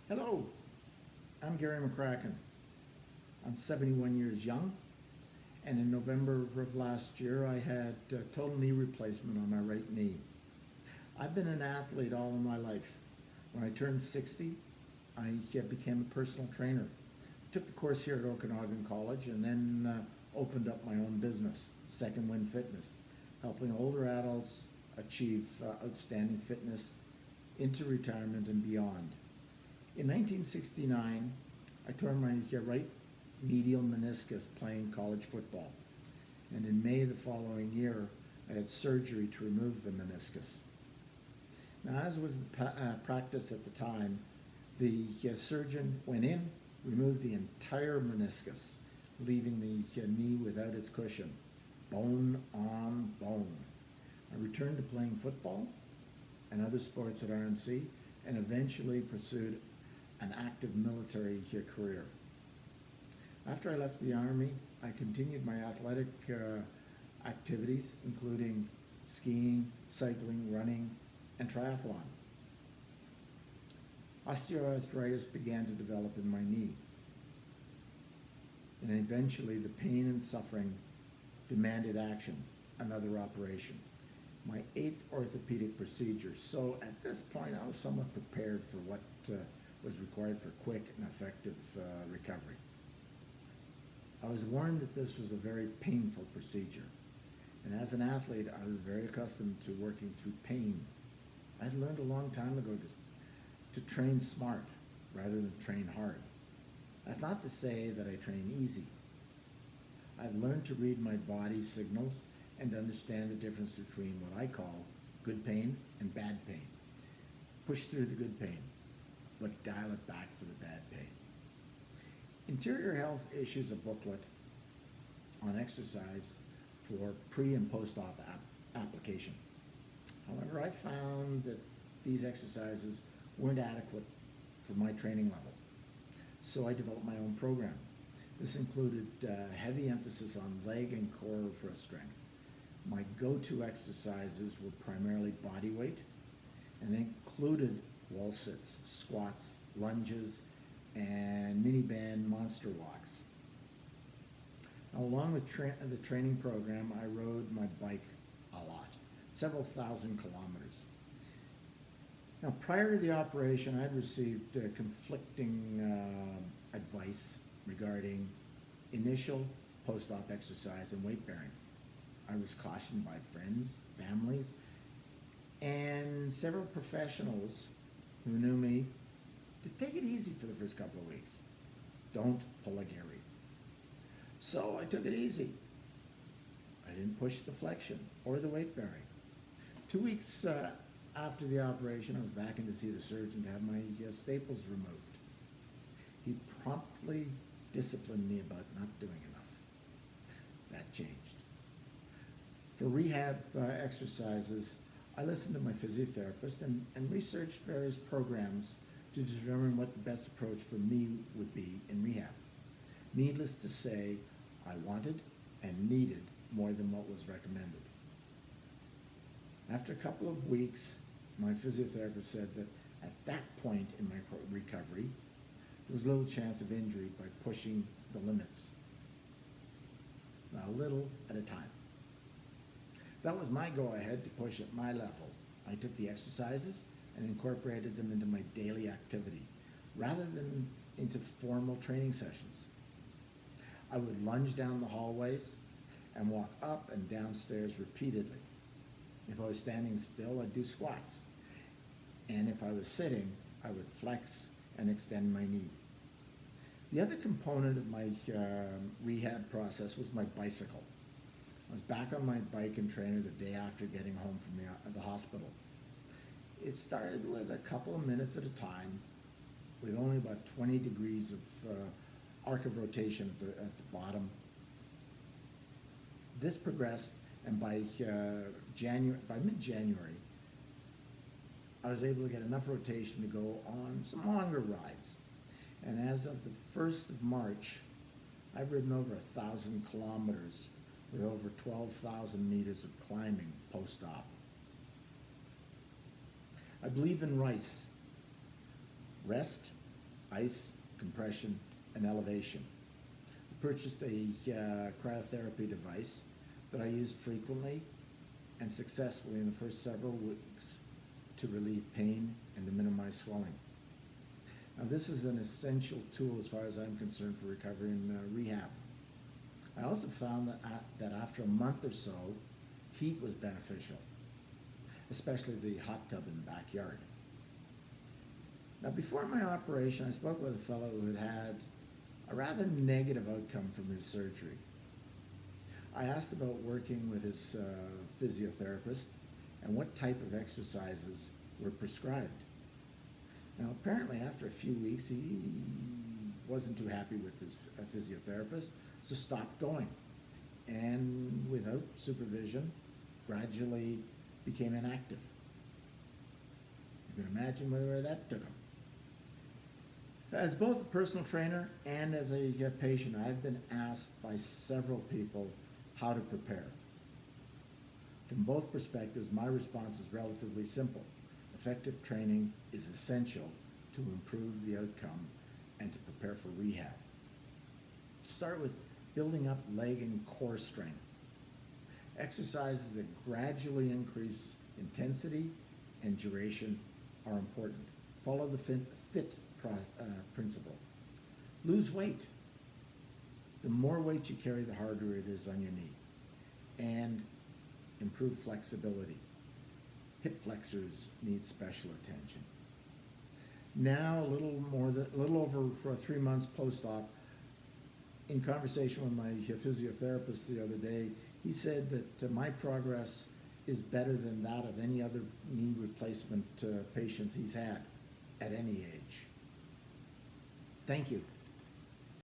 Hello, I'm Garry McCracken. I'm 71 years young, and in November of last year, I had total knee replacement on my right knee. I've been an athlete all of my life. When I turned 60, I became a personal trainer. Took the course here at Okanagan College and then opened up my own business, Second Wind Fitness, helping older adults achieve outstanding fitness into retirement and beyond. In 1969, I tore my right medial meniscus playing college football. And in May the following year, I had surgery to remove the meniscus. Now, as was the practice at the time, the surgeon went in, removed the entire meniscus, leaving the knee without its cushion, bone on bone. I returned to playing football and other sports at RMC and eventually pursued an active military career. After I left the Army, I continued my athletic activities, including skiing, cycling, running, and triathlon. Osteoarthritis began to develop in my knee, and eventually the pain and suffering demanded action, another operation. My 8th orthopedic procedure, so at this point I was somewhat prepared for what was required for quick and effective recovery. I was warned that this was a very painful procedure, and as an athlete I was very accustomed to working through pain. I had learned a long time ago to train smart rather than train hard. That's not to say that I train easy. I've learned to read my body's signals and understand the difference between what I call good pain and bad pain. Push through the good pain, but dial it back for the bad pain. Interior Health issues a booklet on exercise for pre and post-op application. However, I found that these exercises weren't adequate for my training level, so I developed my own program. This included heavy emphasis on leg and core thrust strength. My go-to exercises were primarily body weight, and they included wall sits, squats, lunges, and mini band monster walks. Now, along with the training program, I rode my bike a lot, several thousand kilometers. Now, prior to the operation, I'd received conflicting advice regarding initial post-op exercise and weight bearing. I was cautioned by friends, families, and several professionals who knew me to take it easy for the first couple of weeks. Don't pull a Garry. So I took it easy. I didn't push the flexion or the weight bearing. 2 weeks after the operation, I was back in to see the surgeon to have my staples removed. He promptly disciplined me about not doing enough. That changed. For rehab exercises, I listened to my physiotherapist and researched various programs to determine what the best approach for me would be in rehab. Needless to say, I wanted and needed more than what was recommended. After a couple of weeks, my physiotherapist said that at that point in my recovery, there was little chance of injury by pushing the limits, a little at a time. That was my go-ahead to push at my level. I took the exercises and incorporated them into my daily activity, rather than into formal training sessions. I would lunge down the hallways and walk up and down stairs repeatedly. If I was standing still, I'd do squats. And if I was sitting, I would flex and extend my knee. The other component of my rehab process was my bicycle. I was back on my bike and trainer the day after getting home from the hospital. It started with a couple of minutes at a time, with only about 20 degrees of arc of rotation at the bottom. This progressed, and by mid-January, I was able to get enough rotation to go on some longer rides. And as of the 1st of March, I've ridden over 1,000 kilometers with over 12,000 meters of climbing post-op. I believe in RICE: rest, ice, compression, and elevation. I purchased a cryotherapy device that I used frequently and successfully in the first several weeks to relieve pain and to minimize swelling. Now, this is an essential tool as far as I'm concerned for recovery and rehab. I also found that after a month or so, heat was beneficial, especially the hot tub in the backyard. Now, before my operation, I spoke with a fellow who had had a rather negative outcome from his surgery. I asked about working with his physiotherapist and what type of exercises were prescribed. Now, apparently, after a few weeks, he wasn't too happy with his physiotherapist, so stopped going. And without supervision, gradually became inactive. You can imagine where that took him. As both a personal trainer and as a patient, I've been asked by several people how to prepare. From both perspectives, my response is relatively simple. Effective training is essential to improve the outcome and to prepare for rehab. Start with building up leg and core strength. Exercises that gradually increase intensity and duration are important. Follow the FIT principle. Lose weight. The more weight you carry, the harder it is on your knee. And improve flexibility. Hip flexors need special attention. Now, a little over 3 months post-op, in conversation with my physiotherapist the other day, he said that my progress is better than that of any other knee replacement patient he's had at any age. Thank you.